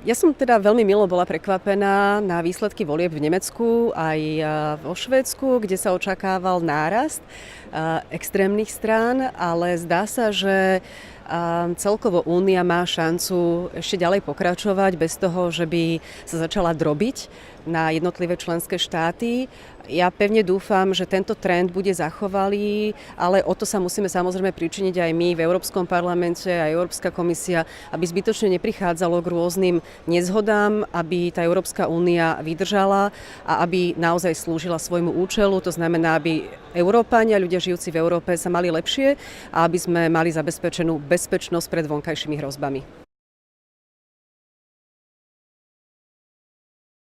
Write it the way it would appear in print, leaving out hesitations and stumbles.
Ja som teda veľmi milo bola prekvapená na výsledky volieb v Nemecku aj vo Švédsku, kde sa očakával nárast extrémnych strán, ale zdá sa, že celkovo Únia má šancu ešte ďalej pokračovať bez toho, že by sa začala drobiť na jednotlivé členské štáty. Ja pevne dúfam, že tento trend bude zachovalý, ale o to sa musíme samozrejme pričiniť aj my v Európskom parlamente, aj Európska komisia, aby zbytočne neprichádzalo k rôznym nezhodám, aby tá Európska únia vydržala a aby naozaj slúžila svojmu účelu. To znamená, aby Európania, ľudia žijúci v Európe sa mali lepšie a aby sme mali zabezpečenú bezpečnosť pred vonkajšími hrozbami.